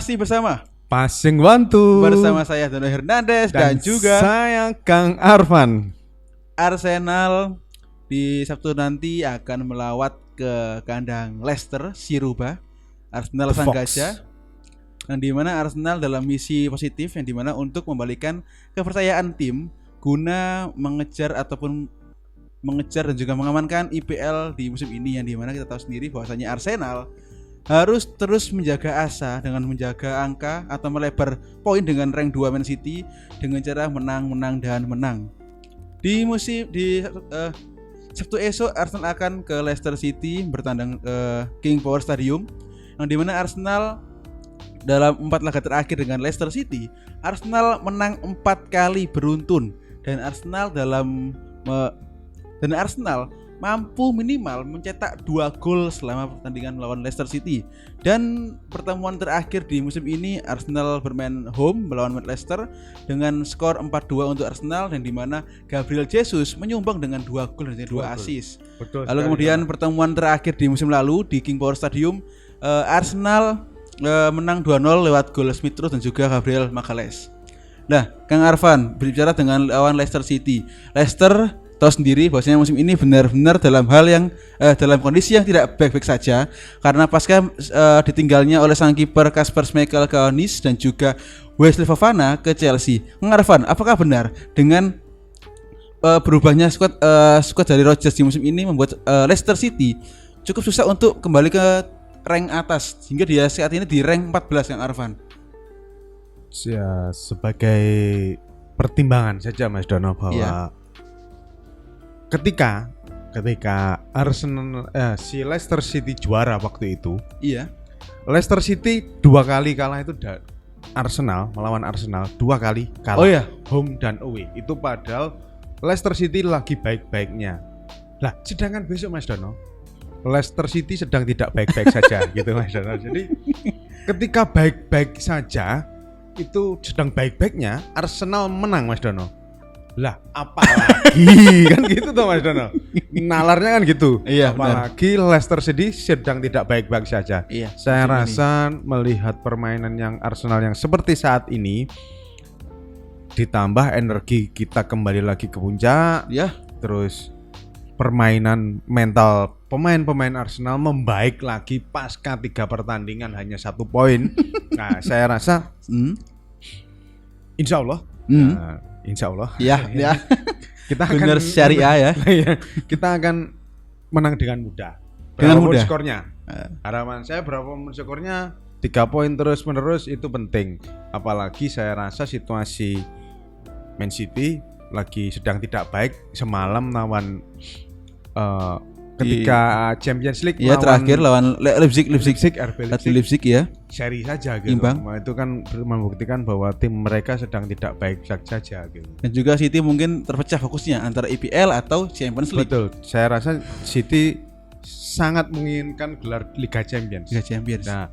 Masih bersama Passing Wantu bersama saya Dono Hernandez dan juga saya Kang Arfan. Arsenal di Sabtu nanti akan melawat ke kandang Leicester Siruba. Arsenal The sang Fox. gajah, yang dimana Arsenal dalam misi positif yang dimana untuk membalikan kepercayaan tim guna mengejar dan juga mengamankan IPL di musim ini, yang dimana kita tahu sendiri bahwasanya Arsenal harus terus menjaga asa dengan menjaga angka atau melebar poin dengan rank 2 Man City dengan cara menang. Di Sabtu esok Arsenal akan ke Leicester City bertandang ke King Power Stadium, yang dimana Arsenal dalam 4 laga terakhir dengan Leicester City, Arsenal menang 4 kali beruntun, dan Arsenal mampu minimal mencetak 2 gol selama pertandingan melawan Leicester City. Dan pertemuan terakhir di musim ini Arsenal bermain home melawan Leicester dengan skor 4-2 untuk Arsenal, dan dimana Gabriel Jesus menyumbang dengan 2 gol dan 2 assist. Lalu kemudian pertemuan terakhir di musim lalu di King Power Stadium, Arsenal menang 2-0 lewat gol Smith Rowe dan juga Gabriel Magalhaes. Nah, Kang Arfan, berbicara dengan lawan Leicester City, Leicester tahu sendiri bahwasanya musim ini benar-benar dalam kondisi yang tidak baik-baik saja, karena pasca ditinggalnya oleh sang kiper Kasper Schmeichel ke Nice dan juga Wesley Fofana ke Chelsea. Kang Arfan, apakah benar dengan berubahnya skuad dari Rodgers di musim ini membuat Leicester City cukup susah untuk kembali ke rank atas hingga dia saat ini di rank 14, Kang Arfan? Ya, sebagai pertimbangan saja Mas Dono bahwa ketika Arsenal si Leicester City juara waktu itu, Leicester City 2 kali kalah itu Arsenal melawan Arsenal 2 kali kalah, home dan away. Itu padahal Leicester City lagi baik-baiknya. Lah, sedangkan besok Mas Dono, Leicester City sedang tidak baik-baik saja gitu Mas Dono. Jadi ketika baik-baik saja itu sedang baik-baiknya, Arsenal menang Mas Dono. Lah, apalagi kan gitu tuh Mas Dono. Nalarnya kan gitu. Iya, apalagi benar. Leicester City sedang tidak baik-baik saja. Iya, saya rasa melihat permainan yang Arsenal yang seperti saat ini, ditambah energi kita kembali lagi ke puncak, terus permainan mental pemain-pemain Arsenal membaik lagi pasca 3 pertandingan hanya 1 poin. Nah, saya rasa Insya Allah kita akan syariah kita akan menang dengan mudah. Skornya. Harapan saya berapapun skornya 3 poin terus menerus itu penting. Apalagi saya rasa situasi Man City lagi sedang tidak baik semalam lawan ketika Champions League terakhir lawan Leipzig ya. Seri saja gitu. Imbang. Itu kan membuktikan bahwa tim mereka sedang tidak baik saja gitu. Dan juga City mungkin terpecah fokusnya antara IPL atau Champions League. Betul. Saya rasa City sangat menginginkan gelar Liga Champions. Nah,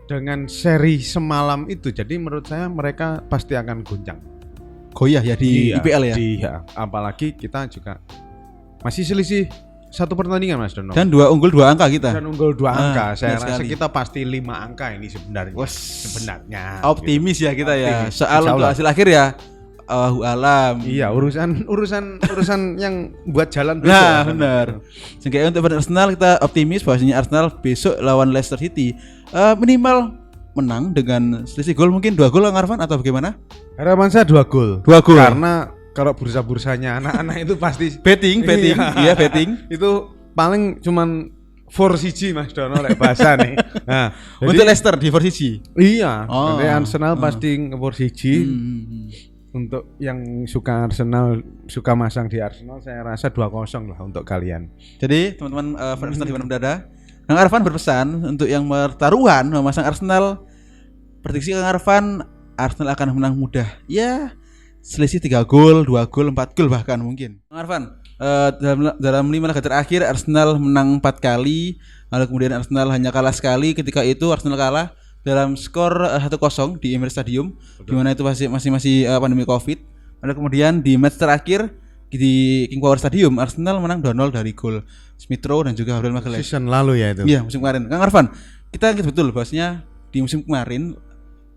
dengan seri semalam itu, jadi menurut saya mereka pasti akan goyah ya di IPL ya. Iya, apalagi kita juga masih selisih 1 pertandingan Mas Dono. Dan 2 unggul 2 angka kita. Saya rasa sekali. Kita pasti 5 angka ini sebenarnya. Optimis gitu. Ya kita ya. Soal untuk hasil akhir ya alam. Iya, urusan yang buat jalan besok. Nah, benar. Sehingga untuk Arsenal kita optimis bahwasanya Arsenal besok lawan Leicester City minimal menang dengan selisih gol mungkin 2 gol, Kang Arfan, atau bagaimana? Harapan saya 2 gol. 2 gol. Karena kalau bursa-bursanya anak-anak itu pasti betting. Iya, betting. Itu paling cuman 4-1 Mas Dono lek bahasa nih. Nah, untuk Leicester di 4-1. Iya, nanti Arsenal pasti 4-1. Untuk yang suka Arsenal, suka masang di Arsenal, saya rasa 2-0 lah untuk kalian. Jadi teman-teman fans Arsenal di mana berada, Kang Arfan berpesan untuk yang bertaruhan memasang Arsenal, prediksi Kang Arfan, Arsenal akan menang mudah. Ya, selisih 3 gol, 2 gol, 4 gol bahkan mungkin. Kang Arfan, dalam 5 laga terakhir Arsenal menang 4 kali, lalu kemudian Arsenal hanya kalah sekali. Ketika itu Arsenal kalah dalam skor 1-0 di Emirates Stadium, di mana itu masih pandemi Covid. Lalu kemudian di match terakhir di King Power Stadium, Arsenal menang 2-0 dari gol Smith Rowe dan juga Gabriel Magalhaes. Season lalu ya itu. Iya, musim kemarin. Kang Arfan, kita ingat betul bahwasanya di musim kemarin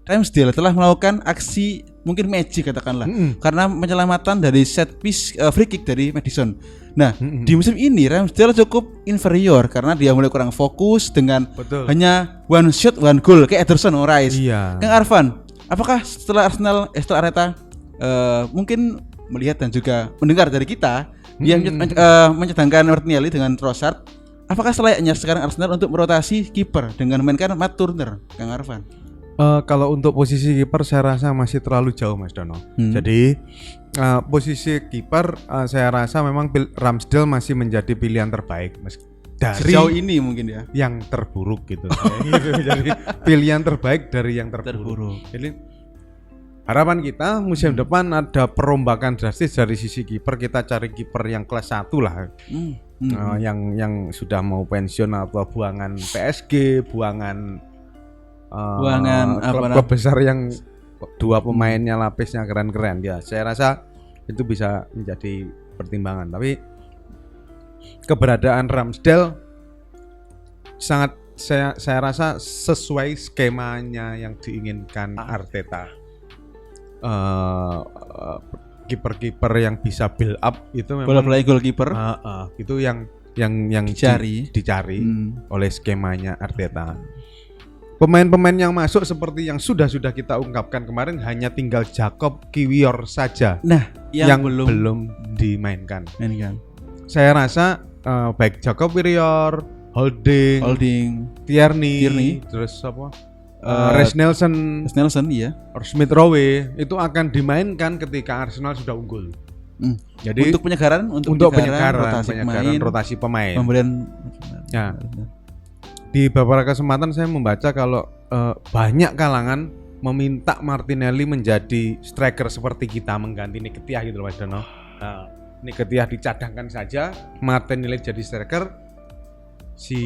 Ramsdale telah melakukan aksi mungkin magic katakanlah karena penyelamatan dari set piece free kick dari Maddison. Nah, di musim ini Ramsdale cukup inferior karena dia mulai kurang fokus dengan hanya one shot one goal kayak Ederson or Rice. Iya. Kang Arfan, apakah setelah Arteta mungkin melihat dan juga mendengar dari kita dia mencadangkan Martinelli dengan Trossard, apakah selayaknya sekarang Arsenal untuk merotasi kiper dengan memainkan Matt Turner, Kang Arfan? Kalau untuk posisi kiper saya rasa masih terlalu jauh Mas Dono. Jadi posisi kiper saya rasa memang Ramsdale masih menjadi pilihan terbaik dari sejauh ini mungkin ya. Yang terburuk gitu. Jadi pilihan terbaik dari yang terburuk. Jadi harapan kita musim depan ada perombakan drastis dari sisi kiper. Kita cari kiper yang kelas 1 lah. Yang sudah mau pensiun atau buangan PSG, buangan klub besar yang dua pemainnya lapisnya keren-keren ya. Saya rasa itu bisa menjadi pertimbangan. Tapi keberadaan Ramsdale sangat saya rasa sesuai skemanya yang diinginkan Arteta. Kiper-kiper yang bisa build up itu memang bola-bola goalkeeper itu yang dicari oleh skemanya Arteta. Pemain-pemain yang masuk seperti yang sudah kita ungkapkan kemarin hanya tinggal Jacob Kiwior saja. Nah, yang belum dimainkan. Saya rasa baik Jacob Kiwior, Holding, Tierney, terus apa? Reiss Nelson iya. Smith Rowe itu akan dimainkan ketika Arsenal sudah unggul. Jadi untuk penyegaran, rotasi pemain. Pemberian. Ya. Di beberapa kesempatan saya membaca kalau banyak kalangan meminta Martinelli menjadi striker seperti kita mengganti Nketiah gitu loh Mas Dono. Nketiah dicadangkan saja, Martinelli jadi striker, si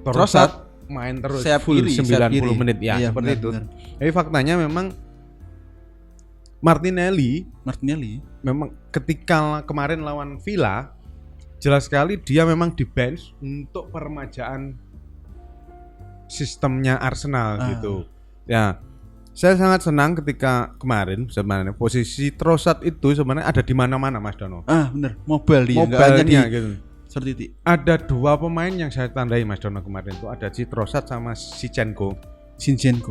Trossard main terus full 90 menit ya, seperti itu. Tapi faktanya memang Martinelli memang ketika kemarin lawan Villa jelas sekali dia memang di bench untuk peremajaan sistemnya Arsenal gitu. Ya, saya sangat senang ketika kemarin sebenarnya posisi Trossard itu sebenarnya ada di mana-mana Mas Dono. Benar, mobile dia enggak hanya di gitu. Seperti itu. Ada dua pemain yang saya tandai Mas Dono kemarin itu ada si Trossard sama si Zinchenko.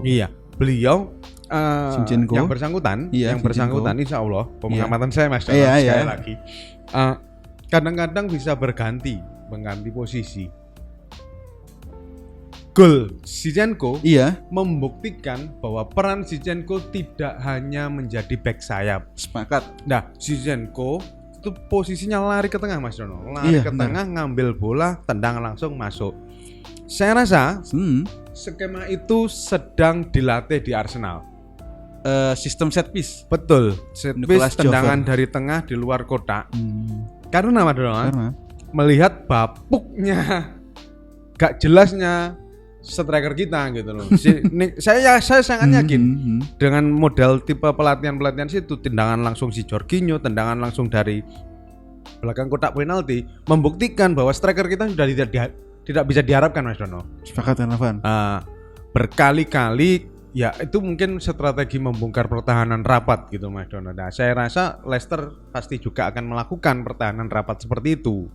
Iya, beliau yang bersangkutan insya Allah pengamatan saya Mas Dono sekali lagi kadang-kadang bisa mengganti posisi. Gol Zinchenko membuktikan bahwa peran Zinchenko tidak hanya menjadi back sayap. Sepakat. Nah, Zinchenko itu posisinya lari ke tengah Mas Dono, tengah ngambil bola, tendang langsung masuk. Saya rasa skema itu sedang dilatih di Arsenal. Sistem set piece. Betul, set piece tendangan dari tengah di luar kotak. Karena Mas Dono melihat bapuknya, gak jelasnya striker kita gitu loh. Saya sangat yakin dengan model tipe pelatihan situ, tendangan langsung si Jorginho, tendangan langsung dari belakang kotak penalti membuktikan bahwa striker kita sudah tidak bisa diharapkan Mas Dono. Sepakat Evan. Berkali-kali ya itu mungkin strategi membongkar pertahanan rapat gitu Mas Dono. Nah, saya rasa Leicester pasti juga akan melakukan pertahanan rapat seperti itu.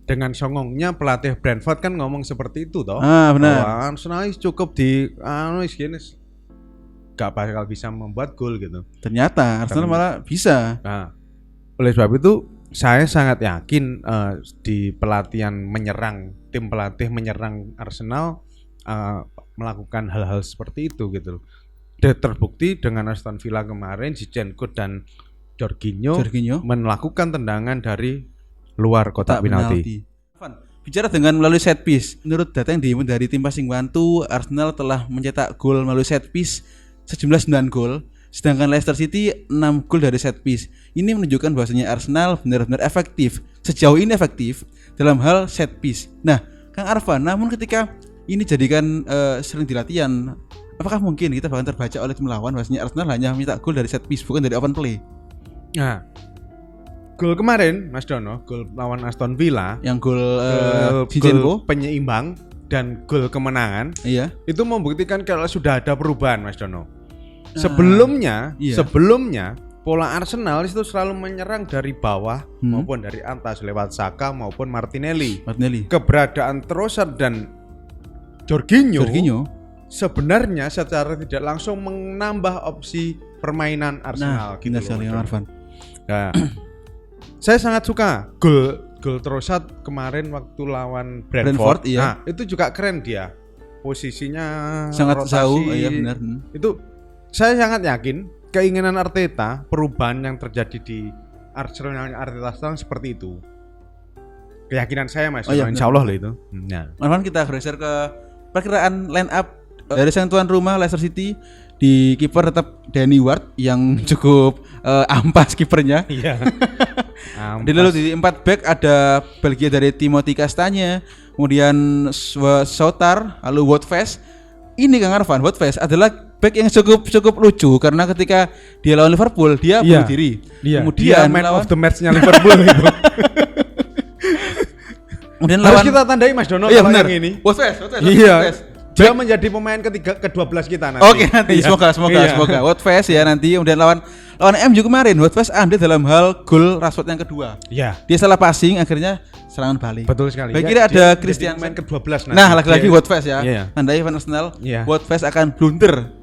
Dengan songongnya pelatih Brentford kan ngomong seperti itu toh. Benar. Arsenal cukup di gini gak bakal bisa membuat gol gitu. Ternyata Arsenal malah bisa. Nah, oleh sebab itu saya sangat yakin di pelatihan tim pelatih menyerang Arsenal melakukan hal-hal seperti itu gitu. Dan terbukti dengan Aston Villa kemarin Zinchenko dan Jorginho melakukan tendangan dari luar kotak penalti. Bicara dengan melalui set piece, menurut data yang dihimpun dari tim Passing Bantu, Arsenal telah mencetak gol melalui set piece sejumlah 9 gol, sedangkan Leicester City 6 gol dari set piece. Ini menunjukkan bahwasanya Arsenal benar-benar efektif, sejauh ini efektif dalam hal set piece. Nah, Kang Arfan, namun ketika ini jadikan sering di latihan, apakah mungkin kita bahkan terbaca oleh tim lawan bahwasanya Arsenal hanya mencetak gol dari set piece bukan dari open play? Nah, gol kemarin Mas Dono, gol lawan Aston Villa, yang gol penyeimbang dan gol kemenangan. Iya. Itu membuktikan kalau sudah ada perubahan, Mas Dono. Sebelumnya pola Arsenal itu selalu menyerang dari bawah maupun dari atas lewat Saka maupun Martinelli. Keberadaan Trossard dan Jorginho sebenarnya secara tidak langsung menambah opsi permainan Arsenal gitu loh. Nah, saya sangat suka gol Trossard kemarin waktu lawan Brentford. Iya. Nah, itu juga keren dia. Posisinya sangat rotasi, jauh, iya benar. Itu saya sangat yakin keinginan Arteta, perubahan yang terjadi di Arsenal Arteta sekarang seperti itu. Keyakinan saya Mas, insya Allah lah itu. Nah, kita geser ke perkiraan line up dari sang tuan rumah Leicester City. Di kiper tetap Danny Ward yang cukup ampas kipernya. Iya. Lalu di 4 back ada Belgia dari Timothy Castagne, kemudian Soutar, lalu Woutfes. Ini Kang Arfan, Woutfes adalah back yang cukup lucu karena ketika dia lawan Liverpool dia bunuh diri. Kemudian man of the match-nya Liverpool itu. Kemudian harus kita tandai Mas Dono kalau yang ini. Woutfes. Dia menjadi pemain ke-12 kita nanti. Oke, nanti semoga. Woutfes ya nanti. Kemudian lawan MU kemarin Woutfes andil dalam hal gol Rashford yang kedua. Iya. Dia salah passing akhirnya serangan balik. Betul sekali. Baik kiri ada Christian main ke-12 nanti. Nah, lagi-lagi Woutfes ya. Tandai fan Arsenal. Woutfes akan blunder.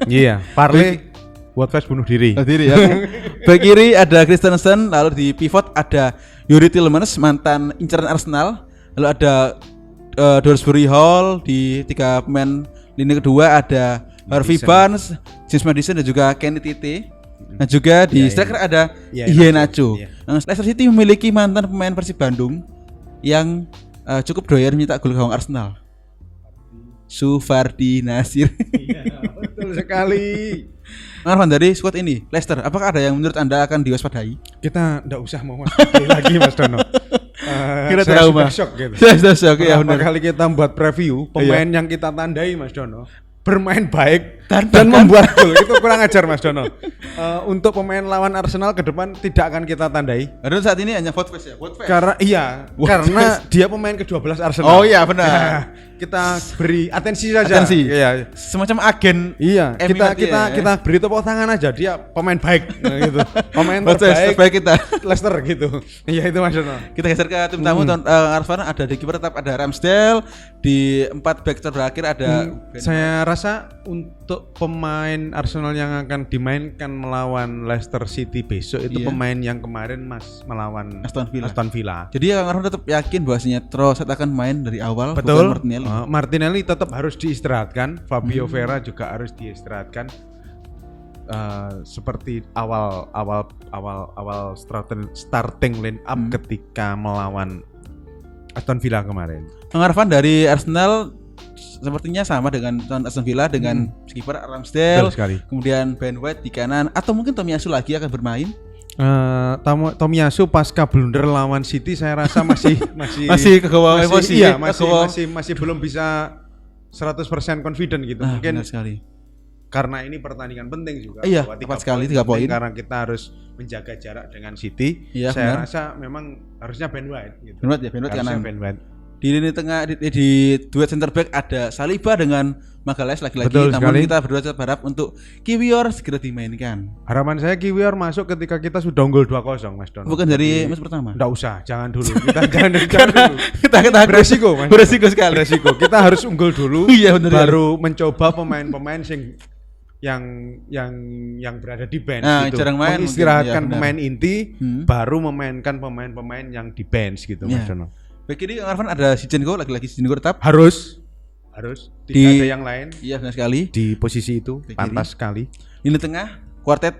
Iya. Parley Woutfes bunuh diri. Ya. Baik kiri ada Christensen, lalu di pivot ada Yuri Tielemans mantan inceran Arsenal. Lalu ada Dewsbury Hall. Di 3 pemain lini kedua ada Harvey Barnes, James Maddison dan juga Kenny Tete. Nah juga di striker ada Iheanacho. Leicester City memiliki mantan pemain Persib Bandung yang cukup doyan mencetak gol gawang Arsenal. Sufardi Nasir. Iya, betul sekali. Arfan, dari squad ini Leicester, apakah ada yang menurut Anda akan diwaspadai? Kita enggak usah mewaspadai lagi Mas Dono. Kita trauma. Shock gitu. Saya shock ya benar. Kali kita buat preview pemain yang kita tandai Mas Dono bermain baik dan membuat gol itu kurang ajar Mas Dono. Untuk pemain lawan Arsenal ke depan tidak akan kita tandai. Karena saat ini hanya Woutfes ya. Karena dia pemain ke-12 Arsenal. Oh iya benar. Nah, kita beri atensi saja. Iya. Semacam agen. Iya. Kita beri tepuk tangan aja, dia pemain baik gitu. Pemain terbaik kita. Leicester gitu. Iya itu Mas Dono. Kita geser ke tim tamu. Arfan ada di kiper tetap ada Ramsdale, di 4 back terakhir ada saya rasa untuk pemain Arsenal yang akan dimainkan melawan Leicester City besok itu pemain yang kemarin melawan Aston Villa. Jadi Kang Arfan tetap yakin bahwasanya Trossard akan main dari awal. Betul. Martinelli tetap harus diistirahatkan, Fabio Vieira juga harus diistirahatkan. Seperti awal starting line up ketika melawan Aston Villa kemarin. Kang Arfan dari Arsenal sepertinya sama dengan Aston Villa dengan skipper Ramsdale, kemudian Ben White di kanan, atau mungkin Tomiyasu lagi akan bermain. Tomiyasu pasca blunder lawan City saya rasa masih kebawa emosi. Iya, masih belum bisa 100% confident gitu. Mungkin sekali. Karena ini pertandingan penting juga. Iya, tepat sekali 3 poin. Karena kita harus menjaga jarak dengan City. Iya, saya rasa memang harusnya Ben White gitu. Ben White kanan. Di lini tengah di duet center back ada Saliba dengan Magalhaes lagi-lagi. Namun kita berdua berharap untuk Kiwior segera dimainkan. Harapan saya Kiwior masuk ketika kita sudah unggul 2-0 Mas Don. Bukan dari match pertama. Enggak usah, jangan dulu. Jangan dulu. Kita beresiko, Mas. Beresiko sekali. Kita harus unggul dulu. Iya, benar. Baru mencoba pemain-pemain yang berada di bench gitu. Mengistirahatkan pemain inti, baru memainkan pemain-pemain yang di bench gitu Mas Don. Baik, ini Kang Arfan ada Zinchenko lagi Zinchenko tetap harus tidak ada yang lain. Iya benar sekali. Di posisi itu pantas sekali. Lini tengah kuartet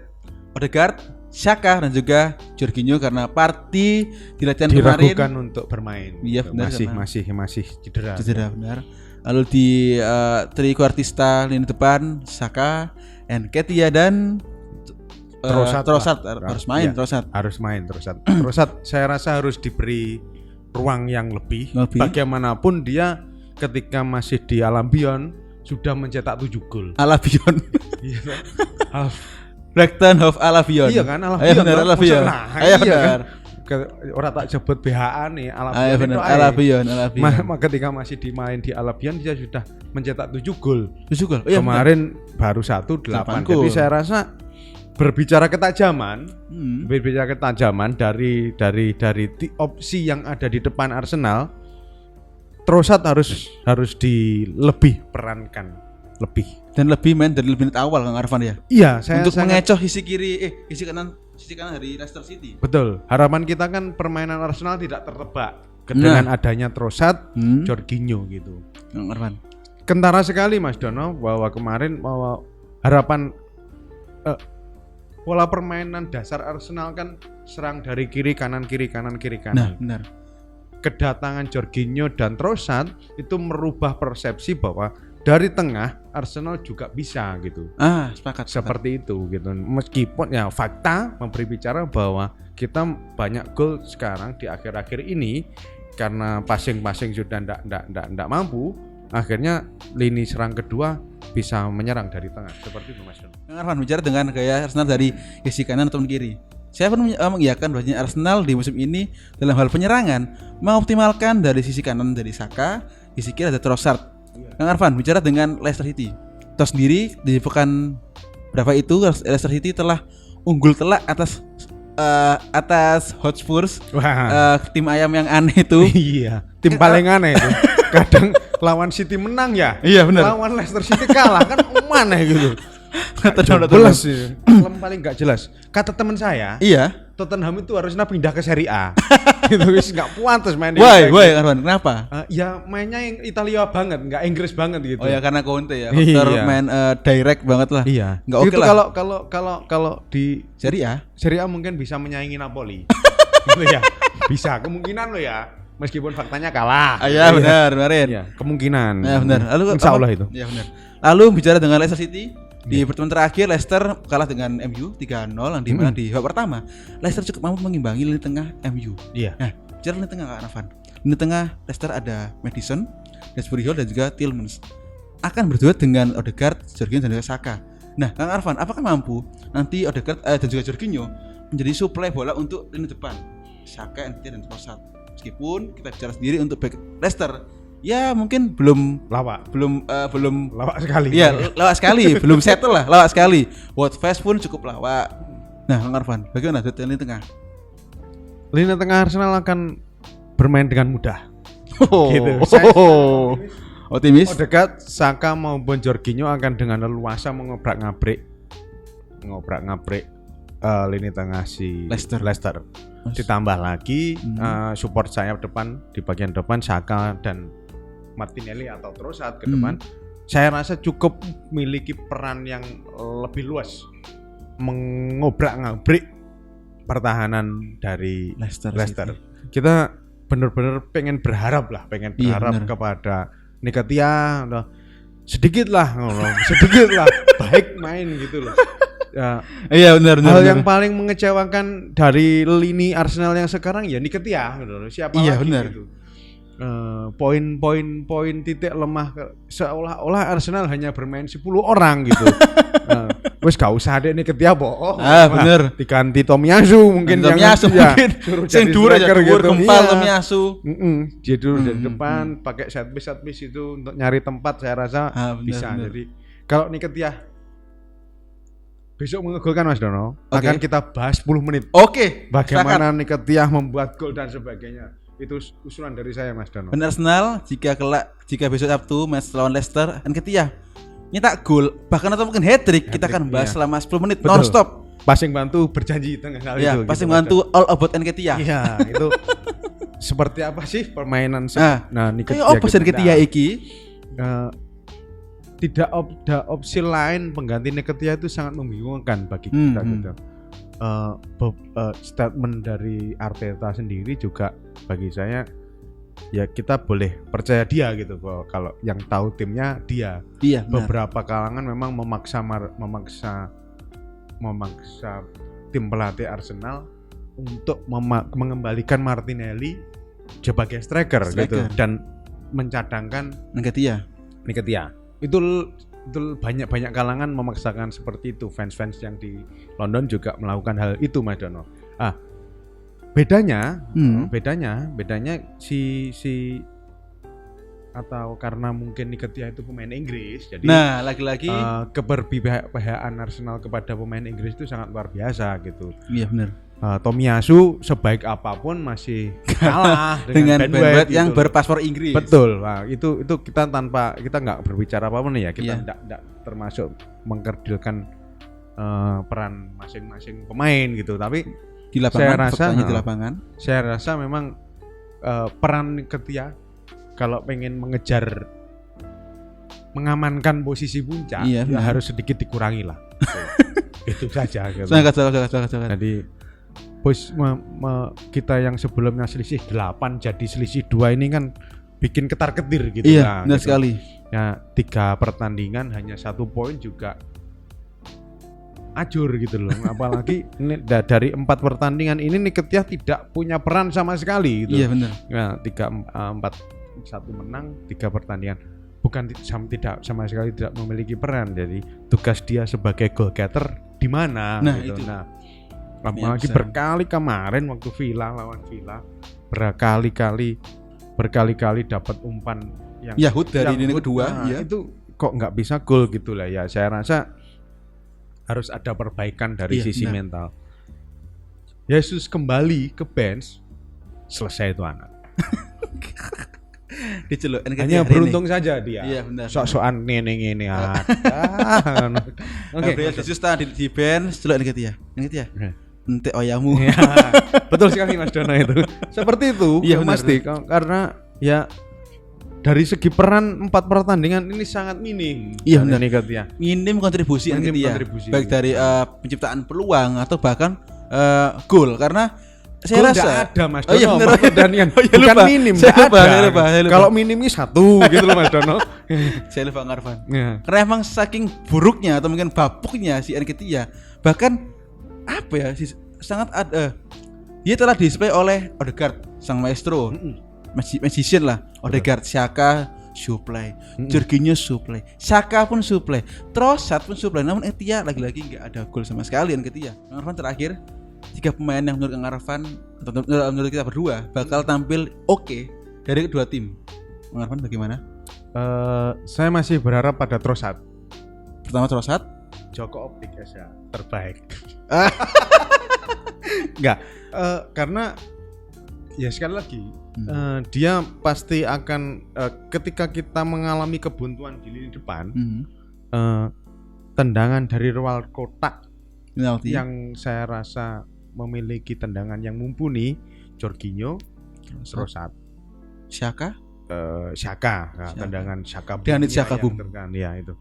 Odegaard, Xhaka dan juga Jorginho karena party di latihan kemarin diragukan untuk bermain. Iya benar. Masih cedera. Benar. Lalu di triquartista lini depan Saka, Nketiah dan Trossard harus main. Trossard saya rasa harus diberi ruang yang lebih. Bagaimanapun dia ketika masih di Albion sudah mencetak 7 gol. Albion. Brighton of Albion. Iya kan Albion. Albion. Benar. orang tak sebut BHA nih Albion. Ketika masih dimain di Albion dia sudah mencetak 7 gol. 7 gol. Kemarin baru 8. Jadi saya rasa berbicara ketajaman dari opsi yang ada di depan Arsenal, Trossard harus lebih perankan dan lebih main dari menit awal Kang Arfan ya. Iya, untuk mengecoh sisi kanan dari Leicester City. Betul. Harapan kita kan permainan Arsenal tidak tertebak dengan adanya Trossard, Jorginho gitu. Kang Arfan. Kentara sekali Mas Dono bahwa kemarin harapan pola permainan dasar Arsenal kan serang dari kiri kanan. Nah, benar. Kedatangan Jorginho dan Trossard itu merubah persepsi bahwa dari tengah Arsenal juga bisa gitu. Sepakat. Seperti itu gitu. Meskipun ya fakta memberi bicara bahwa kita banyak gol sekarang di akhir-akhir ini karena passing sudah ndak mampu, akhirnya lini serang kedua bisa menyerang dari tengah. Seperti itu Mas. Kang Arfan bicara dengan gaya Arsenal dari sisi kanan atau kiri. Saya pun mengiyakan bahwasanya Arsenal di musim ini dalam hal penyerangan mengoptimalkan dari sisi kanan dari Saka, sisi kiri ada Trossard. Kang Arfan bicara dengan Leicester City. Tahu sendiri di pekan berapa itu Leicester City telah unggul telak atas Hotspurs, tim ayam yang aneh itu. Iya, tim paling aneh itu. Kadang lawan City menang ya. Iya benar. Lawan Leicester City kalah kan aneh gitu. Jelas sih. Paling enggak jelas. Kata teman saya, Tottenham itu harusnya pindah ke Serie A. Gitu wis enggak pantas main di Why Arfan? Kenapa? Ya mainnya yang Italia banget, enggak Inggris banget gitu. Oh ya karena Conte ya. Faktor main direct banget lah. Iya. Enggak oke lah. Kalau di Serie A mungkin bisa menyaingi Napoli. Gitu ya. Bisa kemungkinan lo ya. Meskipun faktanya kalah. Iya benar, kemarin. Ya, kemungkinan. Ya benar. Lalu insyaallah itu. Iya benar. Lalu bicara dengan Leicester City, di pertemuan terakhir Leicester kalah dengan MU 3-0 yang dimana di babak pertama Leicester cukup mampu mengimbangi lini tengah MU. Iya. Nah, bicara lini tengah Kak Arfan. Lini tengah Leicester ada Maddison, Desbury Hall dan juga Tielemans. Akan berduet dengan Odegaard, Jorginho dan juga Saka. Nah, Kang Arfan, apakah mampu nanti Odegaard dan juga Jorginho menjadi suplai bola untuk lini depan Saka, Ntien dan Trossard? Meskipun kita bicara sendiri untuk back Leicester, ya mungkin belum lawak sekali. Iya, lawak sekali, belum settle lah, lawak sekali. Watford pun cukup lawak. Nah, Kang Arfan, bagaimana lini tengah? Lini tengah Arsenal akan bermain dengan mudah. Gitu. Optimis. Odegaard, Saka maupun Jorginho akan dengan leluasa mengobrak-ngabrik lini tengah si Leicester. Ditambah lagi support sayap depan di bagian depan Saka dan Martinelli atau Trossard ke depan. Saya rasa cukup memiliki peran yang lebih luas mengobrak-ngabrik pertahanan dari Leicester. Kita benar-benar pengen berharap kepada Nketiah sedikit lah baik main gitu loh. Ya, iya benar. Hal yang paling mengecewakan dari lini Arsenal yang sekarang ya Nketiah gitu loh. Siapa lagi benar. Gitu. Poin titik lemah seolah-olah Arsenal hanya bermain 10 orang gitu. Wes gak usah deh Nketiah bohong. Bener. Diganti Tomiyasu mungkin sing dhuwur aja gempal Tomiyasu. Jadi dari depan pakai set piece itu untuk nyari tempat saya rasa bisa. Jadi kalau Nketiah besok mengegolkan Mas Dono, akan kita bahas 10 menit. Bagaimana Nketiah membuat gol dan sebagainya. Itu usulan dari saya Mas Dono. Benar Arsenal jika besok Sabtu match lawan Leicester Nketiah nyetak gol bahkan atau mungkin hat-trick, kita akan bahas selama 10 menit non-stop. Passing bantu berjanji tengah kali itu. Passing bantu all about Nketiah. Iya, itu seperti apa sih permainan Nketiah iki? Tidak ada opsi lain pengganti Nketiah itu sangat membingungkan bagi kita gitu. Statement dari Arteta sendiri juga bagi saya ya kita boleh percaya dia gitu bahwa kalau yang tahu timnya dia. Beberapa kalangan memang memaksa tim pelatih Arsenal untuk mengembalikan Martinelli sebagai striker gitu dan mencadangkan Nketiah. Itu banyak kalangan memaksakan seperti itu. Fans yang di London juga melakukan hal itu Mas Dono. bedanya si atau karena mungkin Nketiah itu pemain Inggris, jadi lagi-lagi keberpihakan Arsenal kepada pemain Inggris itu sangat luar biasa gitu. Iya benar. Tomiyasu sebaik apapun masih kalah dengan Ben White gitu yang berpaspor Inggris. Betul. Nah, itu kita nggak berbicara apapun ya, kita tidak termasuk mengkerdilkan peran masing-masing pemain gitu, tapi di lapangan, saya rasa memang peran Nketiah kalau pengen mengejar mengamankan posisi puncak harus sedikit dikurangi lah. Itu saja gitu. Jadi kita yang sebelumnya selisih 8 jadi selisih 2 ini kan bikin ketar-ketir gitu. Iya, benar gitu. Sekali. Ya, 3 pertandingan hanya 1 poin juga ajur gitu loh. Apalagi dari 4 pertandingan ini Nketiah tidak punya peran sama sekali gitu. Iya benar. Ya, 3-4 1 menang 3 pertandingan, bukan tidak sama sekali tidak memiliki peran. Jadi tugas dia sebagai goal getter di mana gitu. Nah, apalagi berkali kemarin waktu lawan Villa berkali-kali dapat umpan yang Yahud dari ini kedua, itu kok nggak bisa gol gitu lah ya. Saya rasa harus ada perbaikan dari sisi mental. Yesus kembali ke bench, selesai itu anak. Diceluk hanya beruntung ini saja dia. Iya benar. Sok-sokan ini ada. Oke. Yesus di bench, celuk Nketiah. Entek oyamu. Ya, betul sekali Mas Dono itu. Seperti itu, pasti karena ya dari segi peran 4 pertandingan ini sangat minim. Iya benar. Minim kontribusi Nketiah. Baik dari penciptaan peluang atau bahkan gol, karena saya rasa ada Mas Dono pertandingan bukan minim, kalau minimnya 1 gitu loh Mas Dono. Saya lupa Arfan. Karena emang saking buruknya atau mungkin bapuknya si Nketiah, bahkan apa ya sangat ada. Dia telah display oleh Odegaard sang maestro, magician lah. Odegaard, Xhaka supply, Jorginho supply, Saka pun supply, Trossard pun supply. Namun Nketiah lagi-lagi nggak ada gol sama sekali. Nketiah. Arfan terakhir 3 pemain yang menurut Kang Arfan atau menurut kita berdua bakal tampil oke dari kedua tim. Kang Arfan bagaimana? Saya masih berharap pada Trossard. Pertama Trossard, Joko Optik ya terbaik. Enggak, karena ya sekali lagi dia pasti akan ketika kita mengalami kebuntuan di lini depan, tendangan dari luar kotak yang saya rasa memiliki tendangan yang mumpuni, Jorginho, Trossard, Xhaka, tendangan Xhaka boom ya itu.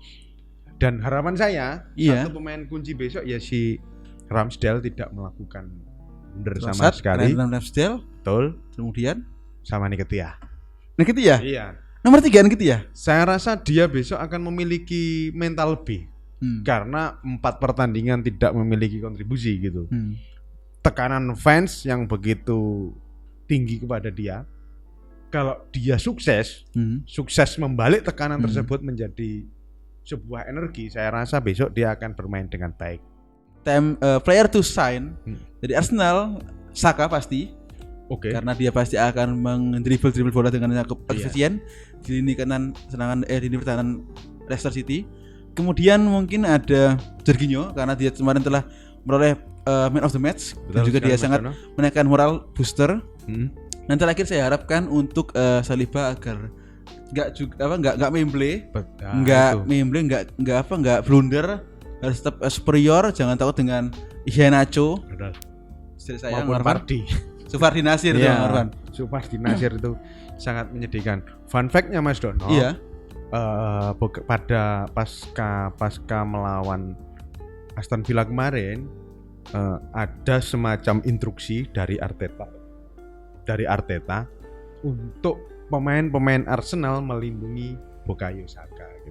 Dan harapan saya satu pemain kunci besok ya si Ramsdale tidak melakukan blunder sama sekali. Ramsdale, betul. Kemudian sama Nketiah. Iya. Nomor 3 Nketiah. Saya rasa dia besok akan memiliki mental lebih. Karena 4 pertandingan tidak memiliki kontribusi gitu. Tekanan fans yang begitu tinggi kepada dia. Kalau dia sukses membalik tekanan tersebut menjadi sebuah energi, saya rasa besok dia akan bermain dengan baik. Player to sign dari Arsenal, Saka pasti. Karena dia pasti akan mendribble bola dengan cukup efisien di lini kanan di lini pertahanan Leicester City. Kemudian mungkin ada Jorginho karena dia kemarin telah meroleh man of the match. Dan juga dia sangat menaikkan moral booster. Dan terakhir saya harapkan untuk Saliba agar enggak blunder, harus tetap superior, jangan takut dengan Iheanacho. Istri saya Sufardi Nasir Sufardi Nasir itu sangat menyedihkan. Fun fact-nya Mas Dono. Iya. Pada pasca melawan Aston Villa kemarin ada semacam instruksi dari Arteta untuk pemain-pemain Arsenal melindungi Bukayo Saka gitu.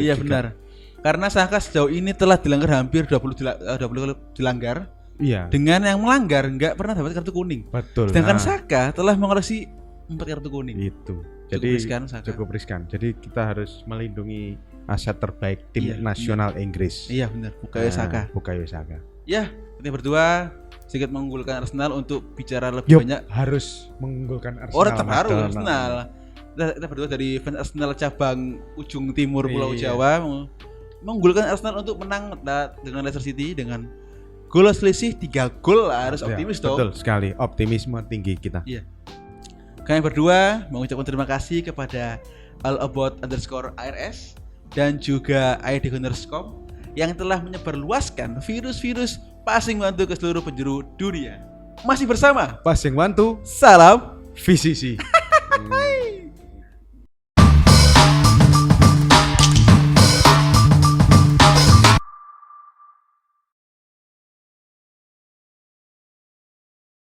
Iya benar. Karena Saka sejauh ini telah dilanggar hampir 20 kali dilanggar. Iya. Dengan yang melanggar enggak pernah dapat kartu kuning. Betul. Sedangkan Saka telah mengoleksi 4 kartu kuning. Itu. Jadi cukup riskan. Jadi kita harus melindungi aset terbaik tim nasional Inggris. Iya benar, Bukayo Saka. Bukayo Saka. Ya, kita berdua sedikit mengunggulkan Arsenal untuk bicara lebih banyak. Harus mengunggulkan Arsenal. Oh, tetap harus Arsenal. Kita berdua dari fans Arsenal cabang ujung timur Pulau Jawa mengunggulkan Arsenal untuk menang dengan Leicester City dengan gol selisih 3 gol. Harus optimis dong. Betul sekali, optimisme tinggi kita. Iya. Kalian berdua mengucapkan terima kasih kepada allabout_ars dan juga id_com yang telah menyebarluaskan virus-virus Passing Wantu ke seluruh penjuru dunia. Masih bersama Passing Wantu, salam VCC.